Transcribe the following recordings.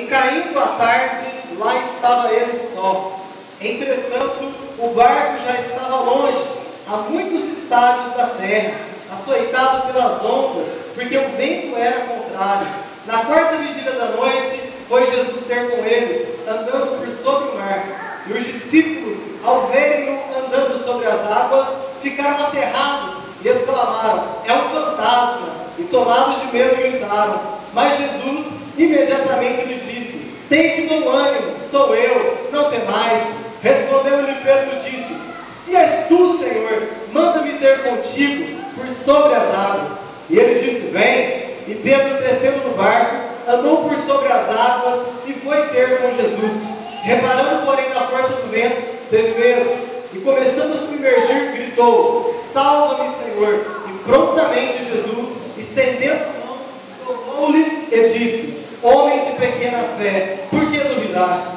Em caindo a tarde, lá estava ele só. Entretanto, o barco já estava longe, a muitos estádios da terra, açoitado pelas ondas, porque o vento era contrário. Na quarta vigília da noite, foi Jesus ter com eles, andando por sobre o mar. E os discípulos, ao verem-no andando sobre as águas, ficaram aterrados e exclamaram: é um fantasma! E tomados de medo gritaram. Mas Jesus imediatamente lhes disse: tende bom ânimo, sou eu, não temais. Respondeu-lhe Pedro, disse: se és tu, Senhor, manda-me ter contigo por sobre as águas. E ele disse: vem. E Pedro, descendo do barco, andou por sobre as águas e foi ter com Jesus. Reparando, porém, na força do vento, teve medo, e começando a submergir, gritou: salva-me, Senhor! E prontamente Jesus, estendendo a mão, tocou-lhe e disse: homem de pequena fé, por que duvidaste?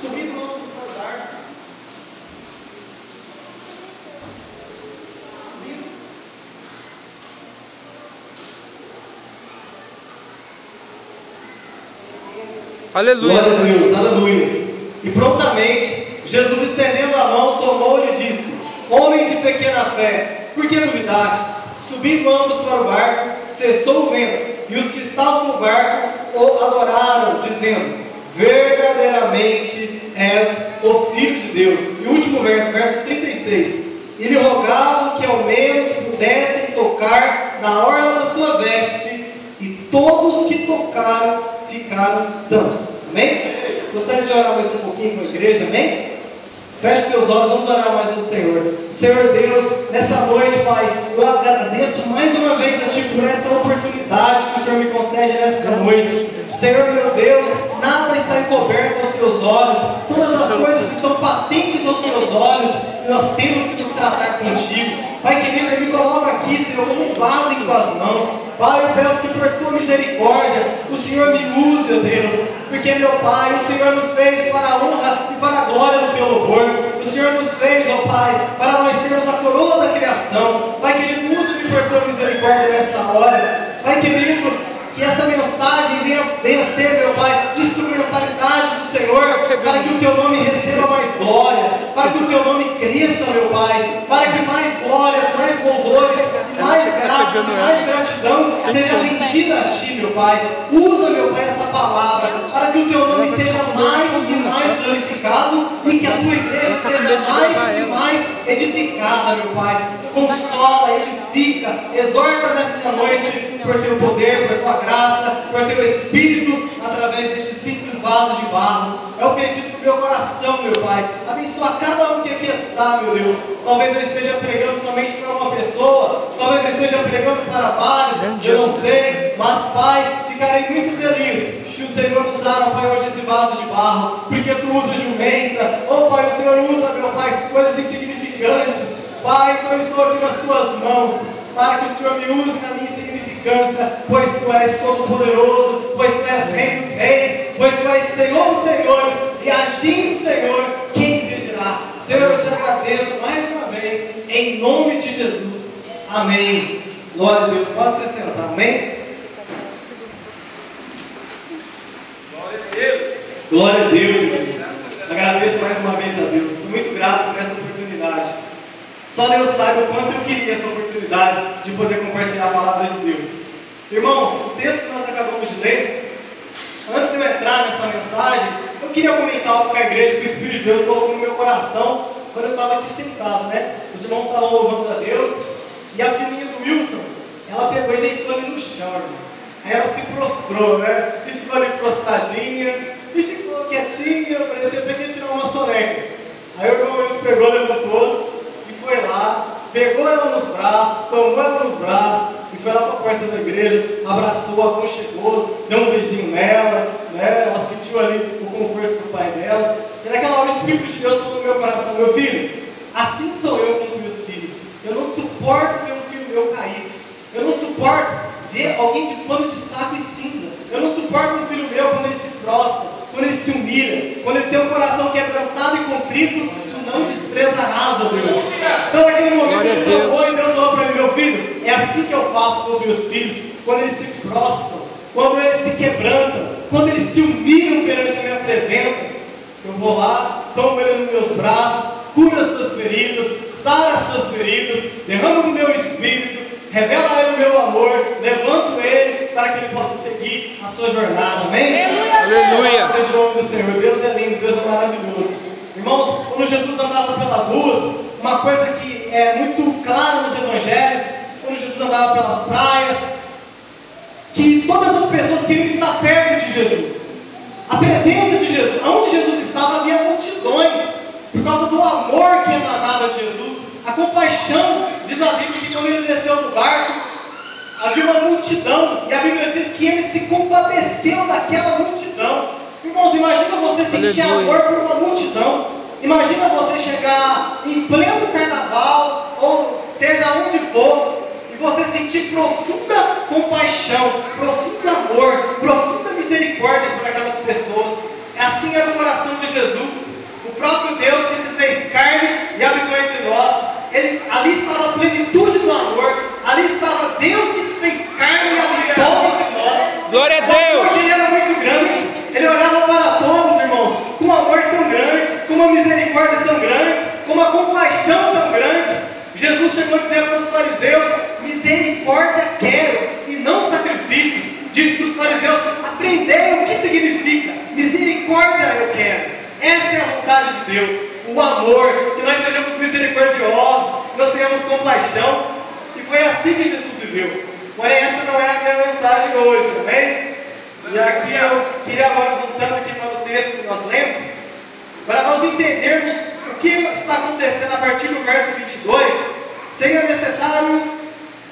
Subindo vamos para o barco. Aleluia. Glória a Deus, aleluia. E prontamente, Jesus, estendendo a mão, tomou-lhe e disse: homem de pequena fé, por que duvidaste? Subindo ambos para o barco, cessou o vento, e os que estavam no barco o adoraram, dizendo: verdadeiramente és o Filho de Deus. E o último verso, verso 36. E lhe rogavam que ao menos pudessem tocar na orla da sua veste, e todos que tocaram ficaram sãos. Amém? Gostaria de orar mais um pouquinho com a igreja, amém? Feche seus olhos, vamos orar mais ao Senhor. Senhor Deus, nessa noite, Pai, eu agradeço mais uma vez a Ti por essa oportunidade que o Senhor me concede nesta noite. Senhor meu Deus, nada está encoberto aos Teus olhos, todas as coisas estão patentes aos Teus olhos, e nós temos que nos tratar contigo. Pai querido, me coloca aqui, Senhor, como um vaso em Tuas mãos. Pai, eu peço que por Tua misericórdia, o Senhor me use, ó Deus, porque, meu Pai, o Senhor nos fez para a honra e para a glória do Teu louvor. O Senhor nos fez, ó Pai, para nós sermos a coroa da criação. Pai querido, use-me por Tua misericórdia nessa hora. Pai querido, que essa mensagem venha ser, meu Pai, instrumentalidade do Senhor, para que o Teu nome receba mais glória, para que o Teu nome cresça, meu Pai, para que mais glórias, mais louvores, mais graça, mais gratidão seja rendida a Ti, meu Pai. Usa, meu Pai, essa palavra, para que o Teu nome seja mais e mais glorificado e que a Tua igreja seja mais e mais edificada, meu Pai. Consola, edifica, exorta nesta noite por Teu poder, por Tua graça, por Teu Espírito, através deste simples vaso de barro. É o pedido do meu coração, meu Pai. Abençoa cada um que aqui está, meu Deus. Talvez eu esteja pregando somente para uma pessoa, talvez eu esteja pregando para vários, eu não sei, mas, Pai, ficarei muito feliz se o Senhor usar, Pai, hoje esse vaso de barro, porque Tu usas jumenta. Oh, Pai, o Senhor usa, meu Pai, coisas insignificantes. Pai, eu estou aqui nas Tuas mãos, para que o Senhor me use na minha insignificância, pois Tu és todo-poderoso, pois Tu és Rei dos Reis, pois Tu és Senhor dos Senhores, e agindo, Senhor, quem impedirá? Senhor, eu Te agradeço mais uma vez, em nome de Jesus. Amém. Glória a Deus. Pode se sentar, amém? Glória a Deus. Glória a Deus. Agradeço mais uma vez a Deus. Sou muito grato por essa oportunidade. Só Deus sabe o quanto eu queria essa oportunidade de poder compartilhar a palavra de Deus. Irmãos, o texto que nós acabamos de ler, antes de eu entrar nessa mensagem, eu queria comentar algo com a igreja que o Espírito de Deus colocou no meu coração quando eu estava aqui sentado, né? Os irmãos estavam louvando a Deus e a filhinha do Wilson, ela pegou e deitou ali no chão, irmãos. Aí ela se prostrou, né? E ficou ali prostradinha e ficou quietinha, parecia até que ia tirar uma soneca. Aí o irmão Wilson pegou, levantou e foi lá, pegou ela nos braços, tomou ela nos braços e foi lá para a porta da igreja, abraçou, aconchegou, deu um beijinho nela, né? Ela sentiu ali o conforto do pai dela. E naquela hora o Espírito de Deus falou no meu coração: meu filho, assim sou eu com os meus filhos. Eu não suporto ver um filho meu caído. Eu não suporto ver alguém de pano de saco e cinza. Eu não suporto um filho meu quando ele se prostra, quando ele se humilha, quando ele tem um coração quebrantado e contrito. Tu não desprezarás, ó Deus. Então naquele momento ele tocou e Deus falou para mim: meu filho, é assim que eu faço com os meus filhos, quando eles se prostram, quando eles se quebrantam, quando eles se humilham perante Eu vou lá, tomo ele nos meus braços, cura as suas feridas, sara as suas feridas, derramo do meu espírito, revela a ele o meu amor, levanto ele para que ele possa seguir a sua jornada. Amém? Aleluia! Seja o nome do Senhor. Deus é lindo, Deus é maravilhoso. Irmãos, quando Jesus andava pelas ruas, uma coisa que é muito clara nos evangelhos, quando Jesus andava pelas praias, que todas as pessoas queriam estar perto de Jesus. A presença de Jesus, onde Jesus estava, havia multidões, por causa do amor que emanava de Jesus, a compaixão. Diz a Bíblia que quando ele desceu do barco, havia uma multidão, e a Bíblia diz que ele se compadeceu daquela multidão. Irmãos, imagina você sentir amor por uma multidão. Imagina você chegar em pleno carnaval, ou seja onde for, e você sentir profunda compaixão, profundo amor, profunda misericórdia por aquelas pessoas. Assim era o coração de Jesus, o próprio Deus que se fez carne e habitou entre nós. Ali estava a plenitude do amor, ali estava Deus que se fez carne e habitou entre nós. Glória a Deus! Porque ele era muito grande, ele olhava para todos, irmãos, com um amor tão grande, com uma misericórdia tão grande, com uma compaixão tão grande. Jesus chegou a dizer para os fariseus: misericórdia quero e não sacrifícios. Diz para os fariseus: aprendei o que significa misericórdia eu quero. Essa é a vontade de Deus, o amor, que nós sejamos misericordiosos, que nós tenhamos compaixão. E foi assim que Jesus viveu. Porém, essa não é a minha mensagem hoje, amém? E aqui eu queria agora, voltando aqui para o texto que nós lemos, para nós entendermos o que está acontecendo a partir do verso 22, seria necessário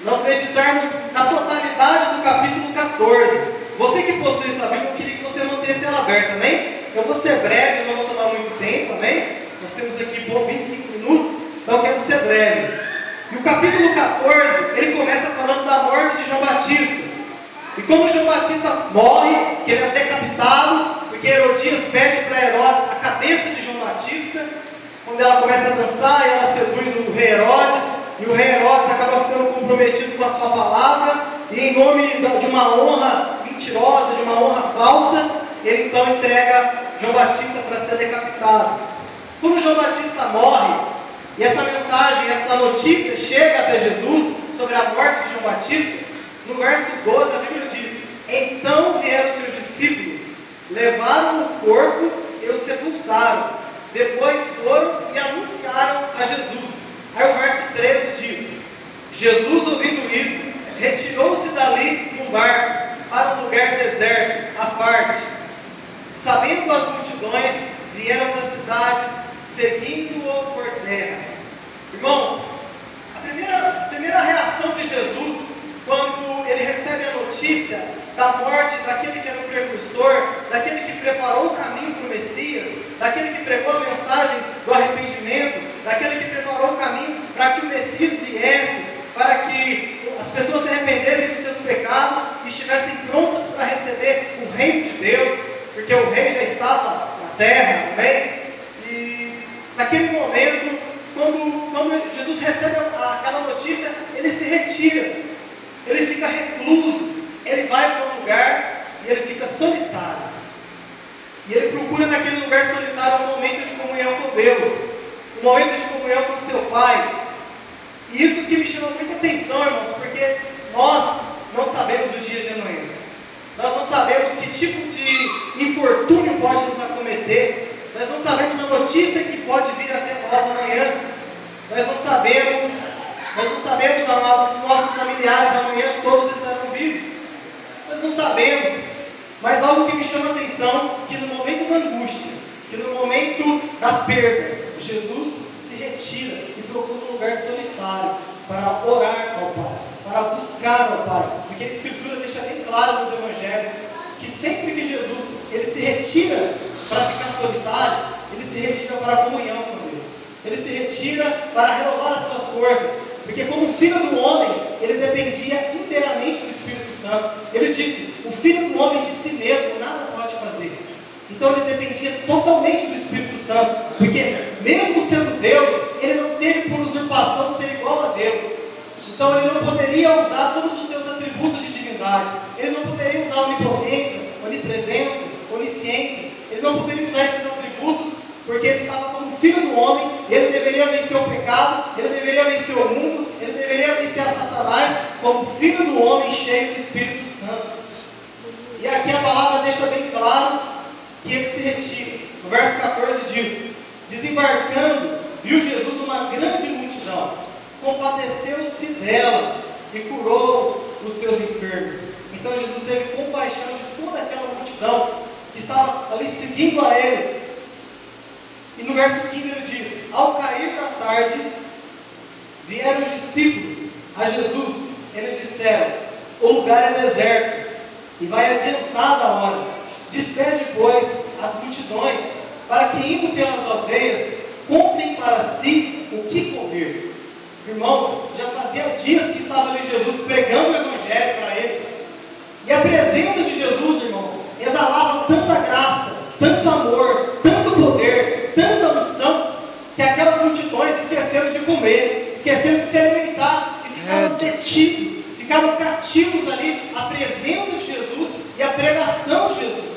nós meditarmos na totalidade do capítulo 14. Você que possui sua Bíblia, eu queria que você mantesse ela aberta, amém? Eu vou ser breve, não vou tomar muito tempo, amém? Nós temos aqui 25 minutos, então eu quero ser breve. E o capítulo 14, ele começa falando da morte de João Batista. E como João Batista morre, que ele é decapitado, porque Herodias pede para Herodes a cabeça de João Batista. Quando ela começa a dançar, ela seduz o rei Herodes, e o rei Herodes acaba ficando comprometido com a sua palavra, e em nome de uma honra mentirosa, de uma honra falsa, ele então entrega João Batista para ser decapitado. Quando João Batista morre, e essa mensagem, essa notícia chega até Jesus sobre a morte de João Batista, no verso 12 a Bíblia diz: então vieram seus discípulos, levaram o corpo e o sepultaram, depois foram e anunciaram a Jesus. Aí o verso 13 diz: Jesus, ouvindo isso, retirou-se dali num barco para um lugar deserto, à parte. Sabendo as multidões, vieram das cidades, seguindo-o por terra. Irmãos, a primeira reação de Jesus, quando ele recebe a notícia da morte daquele que era o precursor, daquele que preparou o caminho para o Messias, daquele que pregou a mensagem do arrependimento, daquele que preparou o caminho para que o Messias viesse, para que as pessoas se arrependessem dos seus pecados e estivessem prontas para receber o reino de Deus, porque o rei já estava na terra, amém? E naquele momento, quando Jesus recebe aquela notícia, ele se retira, ele fica recluso, ele vai para um lugar e ele fica solitário. E ele procura naquele lugar solitário um momento de comunhão com Deus, um momento de comunhão com seu Pai. E isso que me chama muita atenção, irmãos, porque nós não sabemos o dia de amanhã. Nós não sabemos que tipo de infortúnio pode nos acometer. Nós não sabemos a notícia que pode vir até nós amanhã. Nós não sabemos, amados, se nossos familiares amanhã todos estarão vivos. Nós não sabemos, mas algo que me chama a atenção, que no momento da angústia, que no momento da perda, Jesus se retira e procura um lugar solitário para orar ao Pai, para buscar ao Pai, porque a Escritura deixa bem claro nos Evangelhos que sempre que Jesus ele se retira para ficar solitário, ele se retira para a comunhão com Deus, ele se retira para renovar as suas forças, porque como filho do homem, ele dependia inteiramente do Espírito Santo. Ele disse: o filho do homem de si mesmo nada pode fazer. Então ele dependia totalmente do Espírito Santo, porque mesmo sendo Deus, ele não teve por usurpação ser igual a Deus. Então ele não poderia usar todos os seus atributos de divindade, ele não poderia usar onipotência, onipresença, onisciência, ele não poderia usar esses atributos porque ele estava como filho do homem, ele deveria vencer o pecado, ele deveria vencer o mundo, ele deveria vencer a Satanás, como filho do homem cheio do Espírito Santo. E aqui a palavra deixa bem claro que ele se retira. No verso 14 diz: desembarcando, viu Jesus uma grande multidão, compadeceu-se dela e curou os seus enfermos. Então Jesus teve compaixão de toda aquela multidão que estava ali seguindo a ele. E no verso 15 ele diz: ao cair da tarde, vieram os discípulos a Jesus e lhe disseram: o lugar é deserto e vai adiantada a hora. Despede, pois, as multidões, para que, indo pelas aldeias, comprem para si o que comer. Irmãos, já fazia dias que estava ali Jesus pregando o Evangelho para eles. E a presença de Jesus, irmãos, exalava tanta graça, tanto amor, tanto poder, tanta unção, que aquelas multidões esqueceram de comer, esqueceram de se alimentar e ficaram detidos, ficaram cativos ali à presença de Jesus e à pregação de Jesus.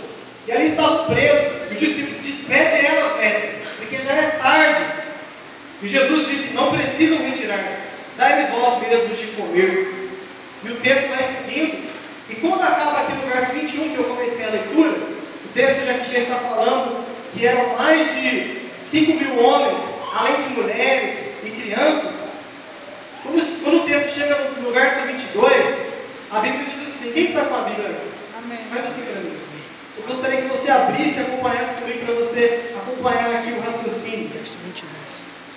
E ali estavam presos. Os discípulos: despede elas, mestre, porque já é tarde. E Jesus disse: não precisam retirar-se, dai-lhe vós mesmos de comer. E o texto vai seguindo. E quando acaba aqui no verso 21, que eu comecei a leitura, o texto já está falando que eram mais de 5.000 homens, além de mulheres e crianças. Quando o texto chega no verso 22, a Bíblia diz assim: quem está com a Bíblia aí? Amém. Faz assim para mim. Eu gostaria que você abrisse e acompanhasse comigo, para você acompanhar aqui o raciocínio.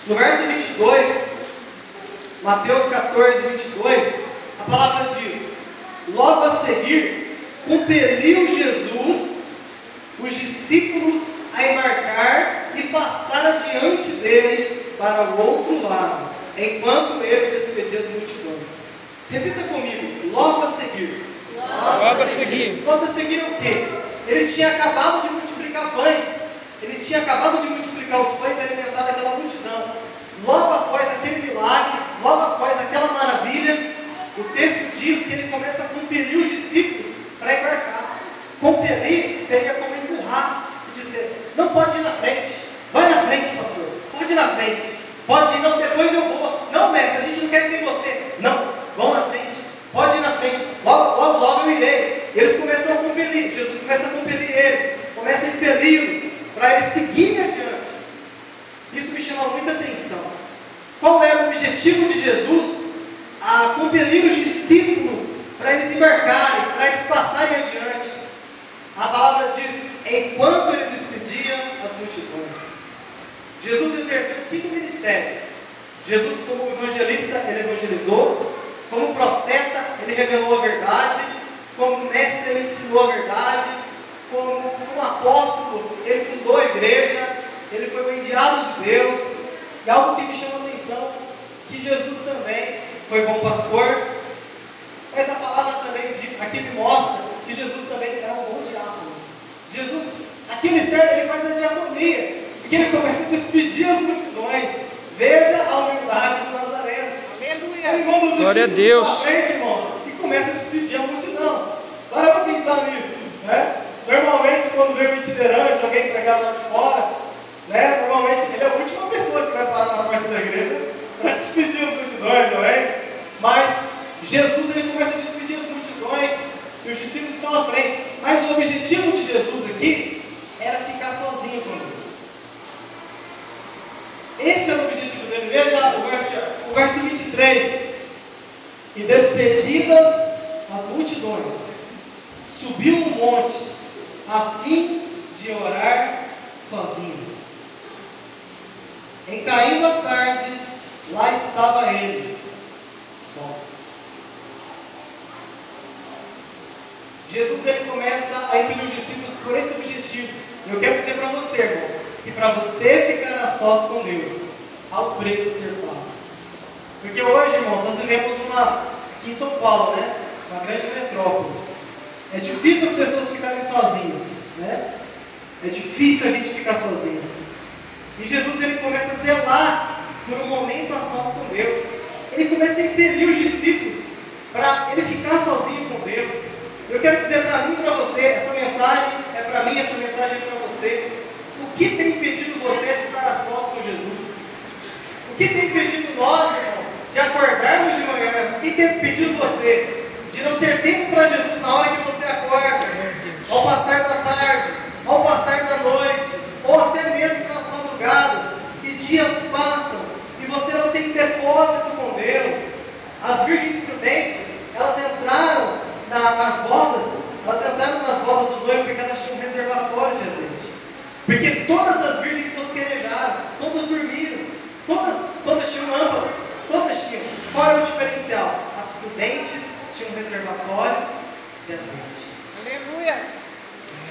No verso 22, Mateus 14, 22, a palavra diz: logo a seguir, compeliu Jesus os discípulos a embarcar e passar adiante dele para o outro lado, enquanto ele despedia as multidões. Repita comigo: logo a seguir. Logo a seguir. Logo a seguir o quê? Ele tinha acabado de multiplicar pães, ele tinha acabado de multiplicar os pães e alimentar aquela multidão. Logo após aquele milagre, logo após aquela maravilha, o texto diz que ele começa a compelir os discípulos para embarcar. Compelir seria como empurrar e dizer: não pode ir na frente, vai na frente, pastor, pode ir na frente, pode ir, não, depois eu vou, não, mestre, a gente não quer ser você, não, vão na frente, pode ir na frente, logo eu irei. Eles começam a compelir, Jesus começa a compelir eles, começa a impeli-los para eles seguirem adiante. Isso me chama muita atenção. Qual era o objetivo de Jesus? A compelir os discípulos para eles embarcarem, para eles passarem adiante. A palavra diz: enquanto ele despedia as multidões. Jesus exerceu 5 ministérios. Jesus, como evangelista, ele evangelizou. Como profeta, ele revelou a verdade. Como mestre, ele ensinou a verdade. Como apóstolo, ele fundou a igreja. Ele foi o enviado de Deus. E algo que me chama a atenção, que Jesus também foi bom pastor. Essa palavra também aqui me mostra que Jesus também era um bom diácono. Jesus, aqui no ministério, ele faz a diaconia, porque ele começa a despedir as multidões. Veja a humildade do Nazareno. Aleluia! Glória a Deus! Frente, irmão, e começa a despedir a multidão. Para pensar nisso, né? Normalmente, quando vem um itinerante, alguém pregado lá de fora, né? Normalmente ele é a última pessoa que vai parar na porta da igreja para despedir as multidões, não é? Mas Jesus, ele começa a despedir as multidões e os discípulos estão à frente. Mas o objetivo de Jesus aqui era ficar sozinho com Deus. Esse era o objetivo dele. Veja o verso 23. E despedidas as multidões, subiu um monte a fim de orar sozinho. Em caindo a tarde, lá estava ele, só. Jesus, ele começa a impedir os discípulos por esse objetivo. Eu quero dizer para você, irmãos, que para você ficar a sós com Deus, há um preço a ser pago. Porque hoje, irmãos, nós vivemos aqui em São Paulo, né? Uma grande metrópole. É difícil as pessoas ficarem sozinhas, né? É difícil a gente ficar sozinho. E Jesus, ele começa a zelar por um momento a sós com Deus. Ele começa a impelir os discípulos para ele ficar sozinho com Deus. Eu quero dizer para mim e para você, essa mensagem é para mim, essa mensagem é para você. O que tem impedido você acordarmos de manhã e ter pedido você de não ter tempo para Jesus na hora que você acorda, ao passar da tarde, ao passar da noite, ou até mesmo nas madrugadas, e dias passam e você não tem depósito com Deus. As virgens prudentes, elas entraram nas bodas do noivo porque elas tinham um reservatório de azeite. Porque todas as virgens mosquerejaram, todas dormiram, todas tinham lâmpadas, todas tinham. Qual era o diferencial? As prudentes tinham um reservatório de azeite. Aleluia!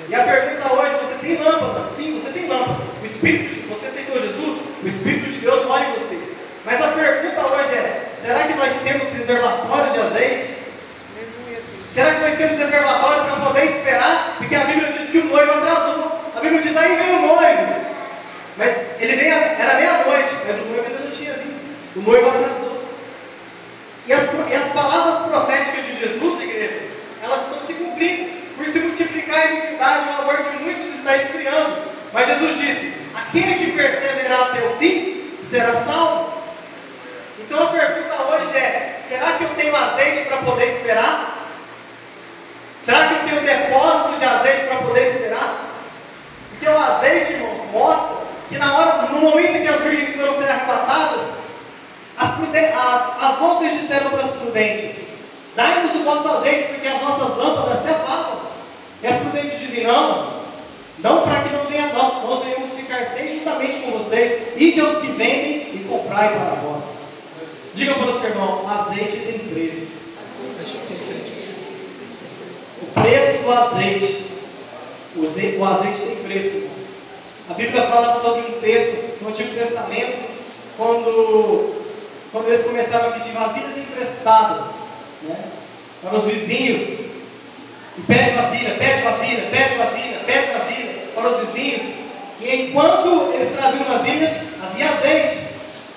E a pergunta hoje, você tem lâmpada? Sim, você tem lâmpada. O Espírito, você aceitou Jesus, o Espírito de Deus mora em você. Mas a pergunta hoje é, será que nós temos reservatório de azeite? Aleluia! Será que nós temos reservatório para poder esperar? Porque a Bíblia diz que o noivo atrasou. A Bíblia diz, aí vem o noivo. Mas ele veio, era meia-noite, mas o noivo ainda não tinha vindo. O noivo atrasou. E as palavras proféticas de Jesus, igreja, elas estão se cumprindo. Por se multiplicar a iniquidade, o amor de muitos está esfriando. Mas Jesus disse, aquele que perseverar até o fim, será salvo. Então a pergunta hoje é, será que eu tenho azeite para poder esperar? Será que eu tenho depósito de azeite para poder esperar? Porque o azeite, irmãos, mostra que no momento em que as virgens foram ser arrebatadas, as outras disseram para as prudentes, dai-nos o vosso azeite, porque as nossas lâmpadas se apagam. E as prudentes dizem, não para que não venha nós iremos ficar sem juntamente com vocês, ide aos que vendem e comprai para vós. Diga para o seu irmão, azeite tem preço. O preço do azeite. O azeite tem preço, irmãos. A Bíblia fala sobre um texto no Antigo Testamento, quando eles começaram a pedir vasilhas emprestadas, né, para os vizinhos. E pede vasilha para os vizinhos. E enquanto eles traziam vasilhas, havia azeite.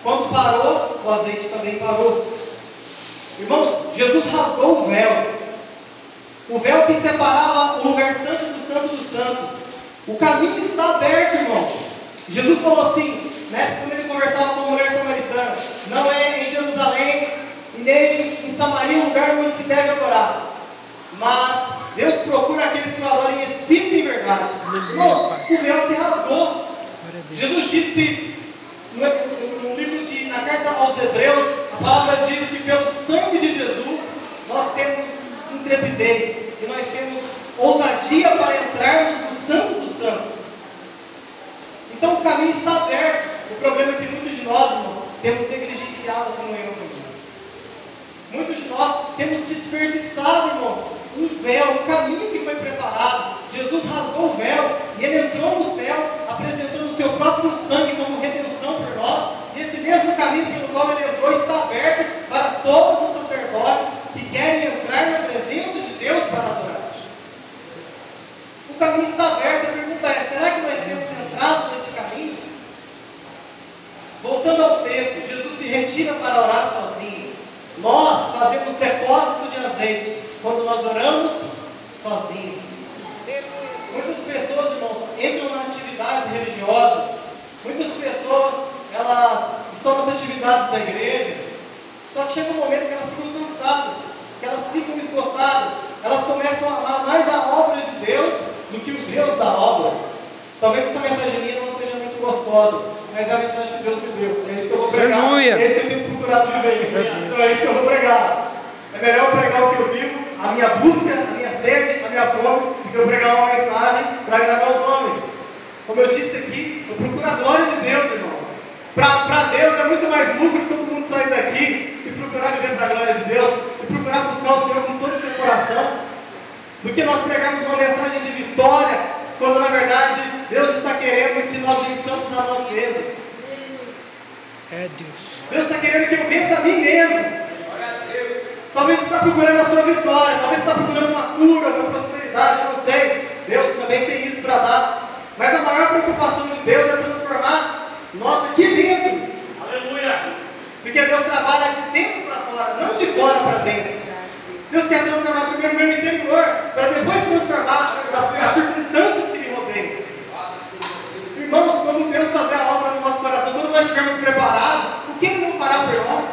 Quando parou, o azeite também parou. Irmãos, Jesus rasgou o véu. O véu que separava o lugar santo dos santos. O caminho está aberto, irmãos. Jesus falou assim, né, quando ele conversava com a mulher samaritana, não é em Jerusalém e nem em Samaria o lugar onde se deve adorar. Mas Deus procura aqueles que o adoram em espírito e em verdade. Irmãos, o véu se rasgou. Jesus disse no livro na carta aos Hebreus, a palavra diz que pelo sangue de Jesus nós temos intrepidez e nós temos ousadia para entrarmos no Santo dos Santos. Então o caminho está aberto. O problema é que muitos de nós, irmãos, temos negligenciado a comunhão com Deus. Muitos de nós temos desperdiçado, irmãos, um véu, um caminho que foi preparado. Jesus rasgou o véu e ele entrou no céu, apresentando o seu próprio sangue como redenção por nós. E esse mesmo caminho pelo qual ele entrou está aberto para todos os sacerdotes que querem entrar na presença de Deus para adorar. O caminho está aberto. A pergunta é, será que nós temos entrado nesse caminho? Voltando ao texto, Jesus se retira para orar sozinho. Nós fazemos depósito de azeite quando nós oramos sozinhos. Muitas pessoas, irmãos, entram na atividade religiosa. Muitas pessoas, elas estão nas atividades da igreja. Só que chega um momento que elas ficam cansadas, que elas ficam esgotadas. Elas começam a amar mais a obra de Deus do que o Deus da obra. Talvez essa mensagem minha não seja muito gostosa, mas é a mensagem que Deus me deu. É isso que eu vou pregar. Aleluia. É isso que eu tenho procurado viver. Então é isso que eu vou pregar. É melhor eu pregar o que eu vivo, a minha busca, a minha sede, a minha fome, do que eu pregar uma mensagem para agradar os homens. Como eu disse aqui, eu procuro a glória de Deus, irmãos. Para Deus é muito mais lucro que todo mundo sair daqui e procurar viver para a glória de Deus, e procurar buscar o Senhor com todo o seu coração, do que nós pregarmos uma mensagem de vitória, quando na verdade Deus está querendo que nós vençamos a nós mesmos. É Deus. Deus está querendo que eu vença a mim mesmo. Talvez você está procurando a sua vitória, talvez você está procurando uma cura, uma prosperidade, eu não sei. Deus também tem isso para dar. Mas a maior preocupação de Deus é transformar nós aqui dentro. Aleluia! Porque Deus trabalha de dentro para fora, não de fora para dentro. Deus quer transformar primeiro o meu interior, para depois transformar as circunstâncias que me rodeiam. Irmãos, quando Deus fazer a obra no nosso coração, quando nós estivermos preparados, o que Ele não fará por nós?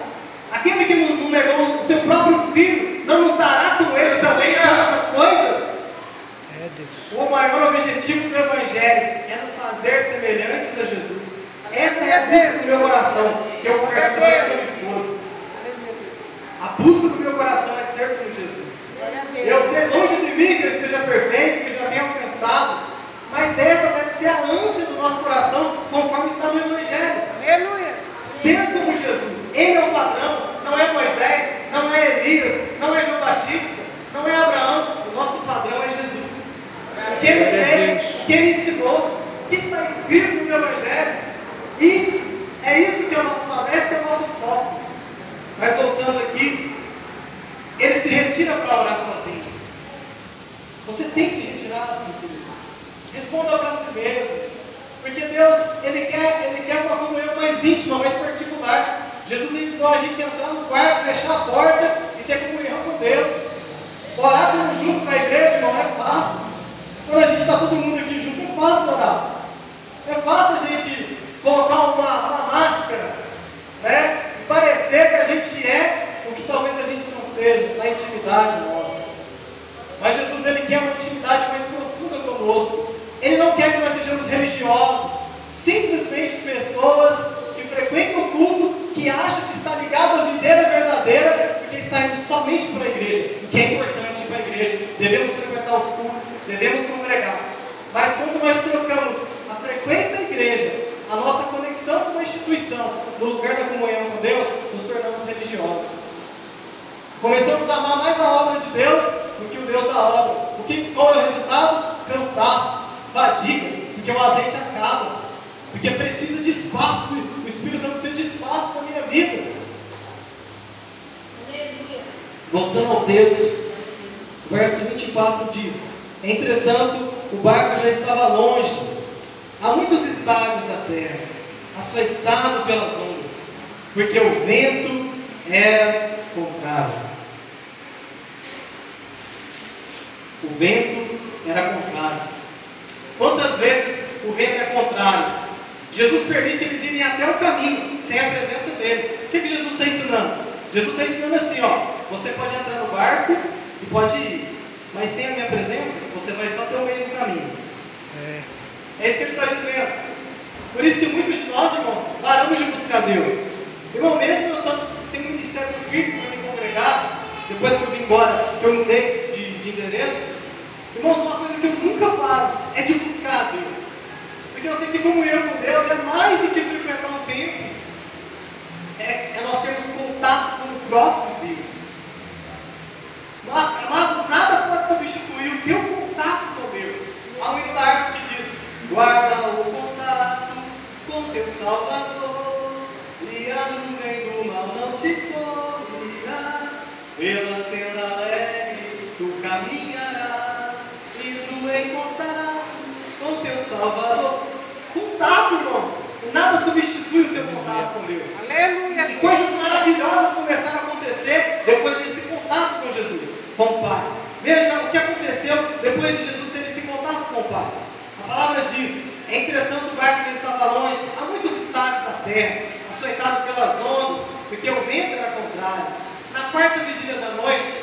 Aquele objetivo do Evangelho é nos fazer semelhantes a Jesus. Essa é a busca do meu coração, que eu converso com a minha esposa. A busca do meu coração é ser como Jesus. Eu sei longe de mim que eu esteja perfeito, que eu já tenha alcançado, mas essa deve ser a ânsia do nosso coração, conforme está no Evangelho. Aleluia. Ser como Jesus. Ele é o padrão, não é Moisés, não é Elias, não é João Batista, não é Abraão. O nosso padrão é Jesus. O que ele fez, o que ele ensinou, o que está escrito nos Evangelhos. É isso que é o nosso padrão, esse é o nosso foco. Mas voltando aqui, ele se retira para orar sozinho. Você tem se retirado, meu querido? Responda para si mesmo. Porque Deus, Ele quer uma comunhão mais íntima, mais particular. Jesus ensinou a gente a entrar no quarto, fechar a porta e ter comunhão com Deus. Orar junto com a igreja não é fácil. Quando a gente está todo mundo aqui junto, é fácil orar. É fácil a gente colocar uma máscara, né? E parecer que a gente é o que talvez a gente não seja, na intimidade nossa. Mas Jesus, Ele quer uma intimidade mais profunda conosco. Ele não quer que nós sejamos religiosos, simplesmente pessoas que frequentam o culto, que acham que está ligado à videira verdadeira, porque está indo somente para a igreja, o que é importante ir para a igreja. Devemos frequentar os cultos, devemos congregar. Mas quando nós trocamos a frequência à igreja, a nossa conexão com a instituição, no lugar da comunhão com Deus, nos tornamos religiosos. Começamos a amar mais a obra de Deus do que o Deus da obra. Qual é o resultado? Cansaço, fadiga, porque o azeite acaba, porque precisa de espaço, o Espírito Santo precisa de espaço na minha vida. Voltando ao texto, o verso 24 diz: entretanto, o barco já estava longe, a muitos estádios da terra, açoitado pelas ondas, porque o vento era contrário. O vento era contrário. Quantas vezes o vento é contrário? Jesus permite eles irem até o caminho, sem a presença dele. O que Jesus está ensinando? Jesus está ensinando assim, ó: você pode entrar no barco e pode ir, mas sem a minha presença, você vai só até o meio do caminho. É isso que ele está dizendo. Por isso que muitos de nós, irmãos, paramos de buscar Deus. Irmão, mesmo eu estando sem ministério firme para me congregar, depois que eu vim embora, que eu mudei de endereço, irmãos, uma coisa que eu nunca paro é de buscar a Deus. Porque eu sei que comunhão com Deus é mais do que frequentar um templo. É nós termos contato com o próprio Deus. Amados, nada pode substituir o teu contato com Deus. Há um hino da harpa que diz: guarda o contato com teu Salvador, e a nuvem do mal não te cobrirá. Pela senda leve tu caminharás, indo em contato com teu Salvador. Contato, irmãos. Nada substitui o teu contato com Deus. Aleluia. E coisas maravilhosas começaram a acontecer depois desse contato com Jesus, com o Pai. Veja o que aconteceu depois de Jesus ter esse contato com o Pai. A palavra diz: entretanto o barco já estava longe, há muitos estádios da terra, açoitado pelas ondas, porque o vento era contrário. Na quarta vigília da noite,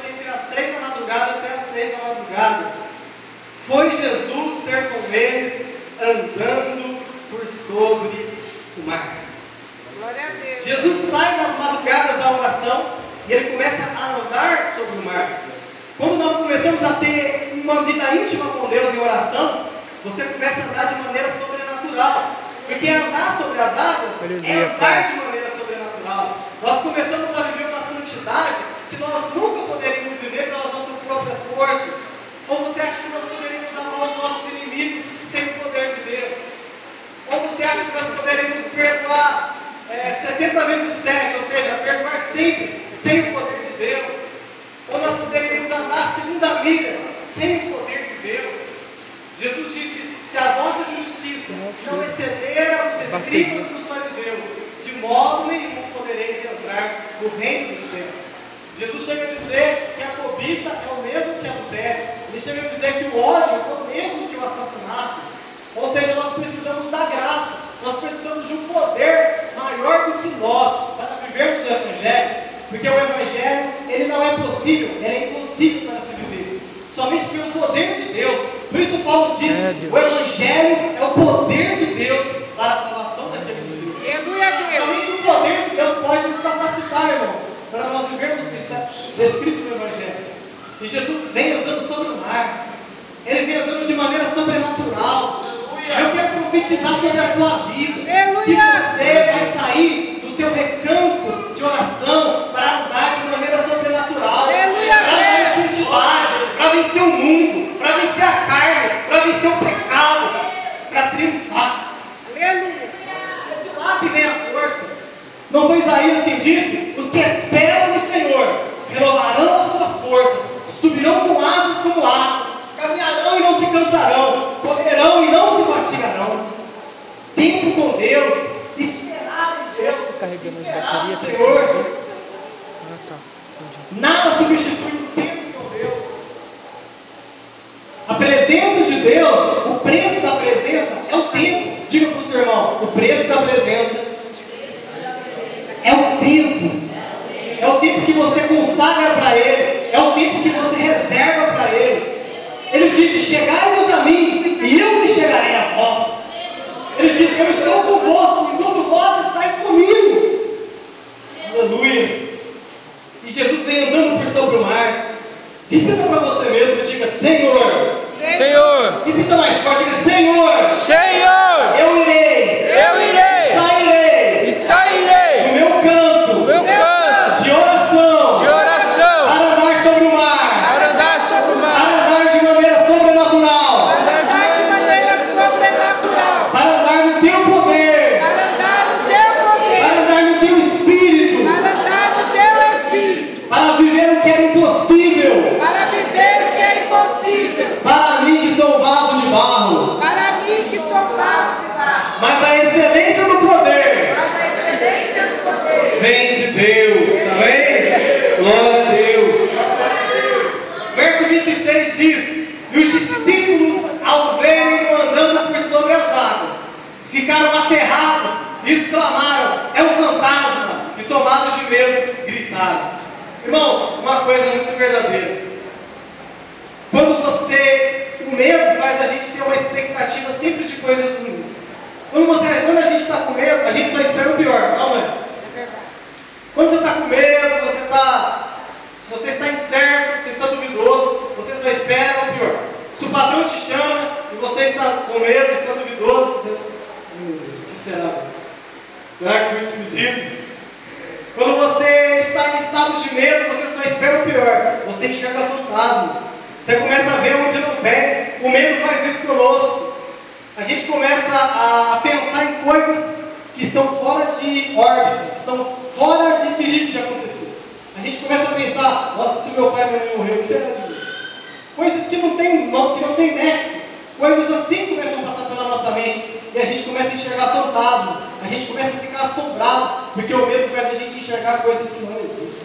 entre as 3 da madrugada até as 6 da madrugada, foi Jesus ter com eles, andando por sobre o mar. Glória a Deus. Jesus sai nas madrugadas da oração e ele começa a andar sobre o mar. Quando nós começamos a ter uma vida íntima com Deus em oração, você começa a andar de maneira sobrenatural. Porque andar sobre as águas é andar de maneira sobrenatural. Nós começamos a viver uma santidade que nós nunca poderíamos viver pelas nossas próprias forças. Ou você acha que nós poderíamos amar os nossos inimigos sem o poder de Deus? Ou você acha que nós poderíamos perdoar 70 vezes 7, ou seja, perdoar sempre, sem o poder de Deus? Ou nós poderíamos andar segundo a milha, sem o poder de Deus? Jesus disse: se a vossa justiça não exceder aos escribas e dos fariseus, de modo nenhum podereis entrar no reino dos céus. Jesus chega a dizer que a cobiça é o mesmo que a adultério. Ele chega a dizer que o ódio é o mesmo que o assassinato. Ou seja, nós precisamos da graça, nós precisamos de um poder maior do que nós para vivermos o Evangelho, porque o Evangelho, ele não é possível, ele é impossível para se viver, somente pelo poder de Deus. Por isso Paulo diz, Deus. o Evangelho é o poder de Deus para a salvação daquele que crê. Aleluia, Deus. Somente o poder de Deus pode nos capacitar, irmãos, para nós vivermos o que está descrito no Evangelho. E Jesus vem andando sobre o mar. Ele vem andando de maneira sobrenatural. Eu quero profetizar sobre a tua vida. Aleluia. Que você vai sair do seu recanto de oração para andar de maneira sobrenatural. Aleluia. Para dar santidade, para vencer o mundo, para vencer a carne, para vencer o pecado, para triunfar. Aleluia. É de lá que vem a força. Não foi Isaías quem disse? Os que esperam no Senhor renovarão as suas forças, subirão com asas como águias, caminharão e não se cansarão, correrão e não se fatigarão. Tempo com Deus, esperar em Será que Deus, tá carregando as esperar baterias? no Senhor. Ah, tá. Entendi. Nada substitui o tempo com Deus. A presença de Deus, o preço da presença é o tempo. Diga para o seu irmão, o preço da presença é o tempo. É o tempo que você consagra para Ele. É o tempo que você reserva para Ele. Ele disse, chegai-vos a mim, e eu me chegarei a vós. Ele disse, eu estou convosco, enquanto vós estáis comigo. Aleluia. E Jesus vem andando por sobre o mar. Repita para você mesmo, diga, Senhor. Senhor, Repita mais forte, diga, Senhor. Senhor, Eu irei. Sairei. e sairei Do meu canto. do meu canto De oração. de oração Para andar sobre o mar. para andar sobre o Para mar, andar de maneira sobrenatural. Andar de maneira sobrenatural. Para andar no teu poder. Para andar no teu poder. Para andar no teu espírito. Para andar no teu espírito. Para viver o que é impossível. Para viver o que é impossível. Para mim que sou vaso de barro. Para mim que sou vaso de barro. Mas a excelência do poder Mas a excelência do poder vem de Deus. Amém? Glória a Deus. Verso 26 diz, e os discípulos, ao verem-no andando por sobre as águas, ficaram aterrados e exclamaram, é um fantasma, e tomados de medo, gritaram. Irmãos, uma coisa muito verdadeira. Quando o medo faz a gente ter uma expectativa sempre de coisas ruins. Quando a gente está com medo, a gente só espera o pior, não é? é verdade. Quando você está com medo, se você está incerto, você está duvidoso, você só espera o pior. Se o patrão te chama e você está com medo, está duvidoso, você... Meu Deus, o que será? Será que fui despedido? Quando você está em estado de medo, você só espera o pior. Você enxerga fantasmas. Você começa a ver onde não tem. O medo faz isso conosco. A gente começa a pensar em coisas que estão fora de órbita, que estão fora de perigo de acontecer. A gente começa a pensar, nossa, se o meu pai não morreu, o que será de mim? Coisas que não tem nexo. Coisas assim começam a passar pela nossa mente. E a gente começa a enxergar fantasma. A gente começa a ficar assombrado, porque o medo faz a gente enxergar coisas que não existem.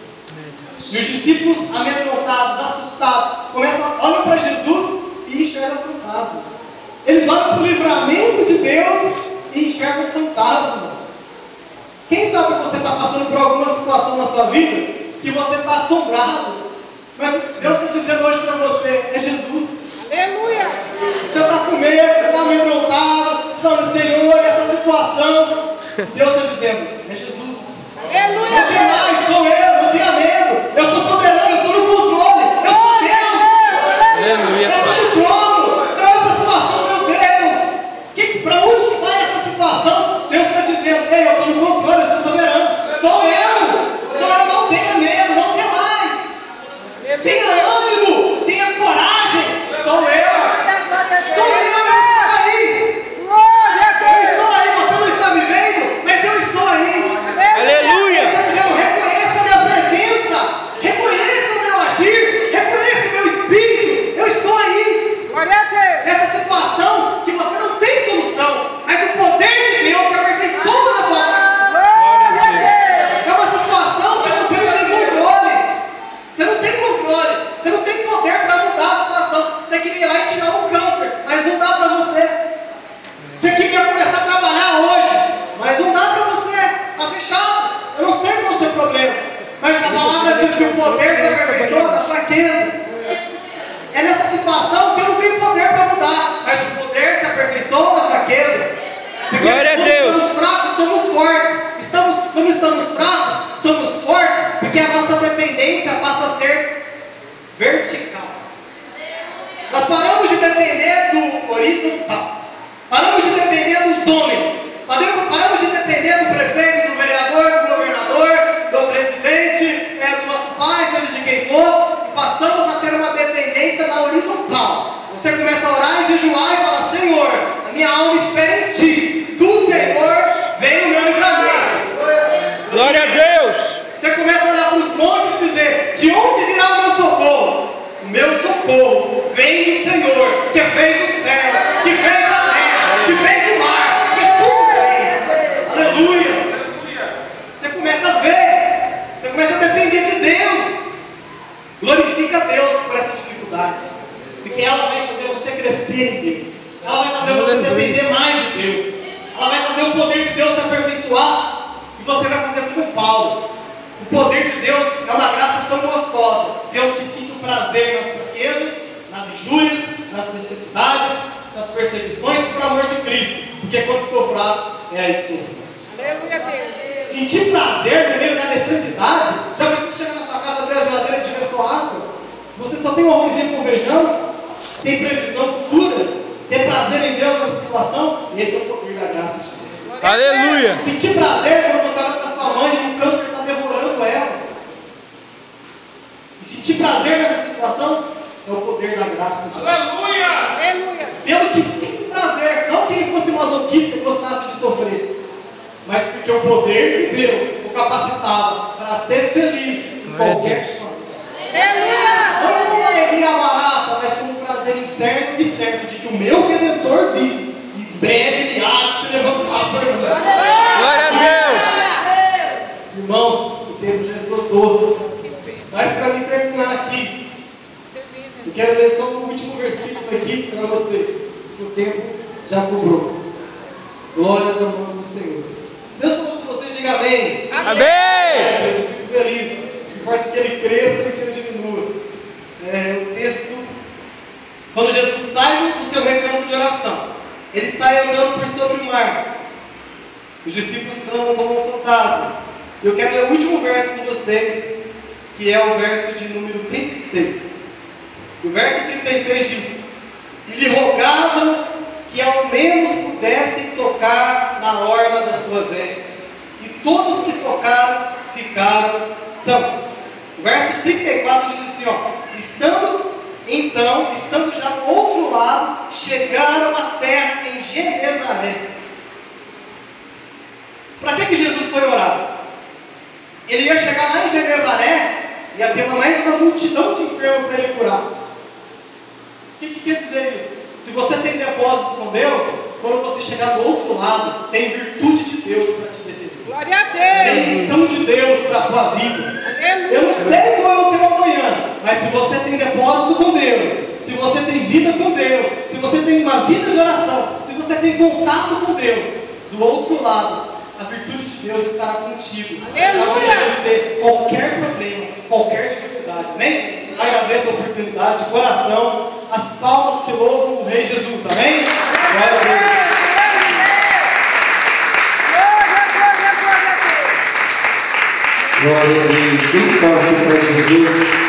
E os discípulos, amedrontados, assustados, olham para Jesus e enxergam fantasma. Eles olham para o livramento de Deus e enxergam fantasma. Quem sabe que você está passando por alguma situação na sua vida que você está assombrado, mas Deus está dizendo hoje para você, é Jesus. Aleluia. Você está com medo, você está amedrontado, você está no Senhor, essa situação, Deus está dizendo, é Jesus. Aleluia. Não tem mais, sou eu, não tenha medo, eu sou soberano, eu estou no controle, eu sou Deus. aleluia, Eu estou no trono. Você olha para a situação, meu Deus, para onde que vai essa situação? Deus está dizendo, ei, eu estou no controle, eu sou soberano, sou eu, não tenha medo, não tenha mais. Tenha ânimo, tenha coragem, sou eu, eu estou aí. Glória a Eu Deus. estou aí, você não está me vendo, mas eu estou aí. Nós paramos de depender do horizontal. Paramos de depender dos homens. Paramos de depender do prefeito, do vereador, do governador, do presidente, do nosso pai, seja de quem for, e passamos a ter uma dependência na horizontal. Você começa a orar e jejuar e fala: Senhor, a minha alma espera em Ti. Do Senhor vem o meu livramento. Glória a Deus. Você começa a olhar para os montes e dizer: de onde virá o meu socorro? O meu socorro vem do Senhor, que fez o céu, que fez a terra, que fez o mar, que tudo fez. Aleluia! Você começa a ver, você começa a depender de Deus. Glorifica a Deus por essa dificuldade, porque ela vai fazer você crescer em Deus. Ela vai fazer você depender mais de Deus. Ela vai fazer o poder de Deus se aperfeiçoar, e você vai fazer como Paulo. O poder de Deus é uma graça tão gostosa, pelo que sinto prazer nas fraquezas, nas injúrias, nas necessidades, nas perseguições por amor de Cristo, porque quando estou fraco, é aí que sou forte. Aleluia, Deus. Sentir prazer no meio da necessidade. Já precisa chegar na sua casa, abrir a geladeira e tiver só água? Você só tem um arrozinho com feijão, sem previsão futura, ter prazer em Deus nessa situação? Esse é o poder da graça de Deus. Aleluia. Sentir prazer quando você olha para sua mãe e o câncer está devorando ela. E sentir prazer nessa situação é o poder da graça de Deus. Aleluia! Pelo que sinto prazer, não que ele fosse masoquista e gostasse de sofrer, mas porque o poder de Deus o capacitava para ser feliz em qualquer situação. Não com uma alegria barata, mas com um prazer interno e certo de que o meu Redentor vive. E em breve ele há de se levantar por mim. Glória a Deus. Irmãos, o tempo já esgotou. Mas para mim terminar aqui, eu quero ler só o último versículo aqui para vocês. O tempo já cobrou. Glórias ao nome do Senhor. Se Deus falou com vocês, diga amém. Amém. Eu fico feliz. Não importa que ele cresça e que ele diminua. O texto, quando Jesus sai do seu recanto de oração, ele sai andando por sobre o mar. Os discípulos clamam como um fantasma. Eu quero ler o último verso com vocês, que é o verso de número 36. O verso 36 diz: e lhe rogavam que ao menos pudessem tocar na orla da sua veste. E todos que tocaram ficaram sãos. O verso 34 diz assim, estando já do outro lado, chegaram à terra em Genezaré. Para que Jesus foi orar? Ele ia chegar lá em Genezaré, ia ter mais uma multidão de enfermos para ele curar. O que quer dizer isso? Se você tem depósito com Deus, quando você chegar do outro lado, tem virtude de Deus para te defender. Glória a Deus. Tem missão de Deus para a tua vida. Aleluia. Eu não sei qual é o teu amanhã, mas se você tem depósito com Deus, se você tem vida com Deus, se você tem uma vida de oração, se você tem contato com Deus, do outro lado, a virtude de Deus estará contigo. Aleluia. Para você vencer qualquer problema, qualquer dificuldade. Amém? Agradeço a oportunidade de coração, as palmas que louvam o Rei Jesus. Amém? Glória a Deus. Glória a Deus, bem forte para Jesus.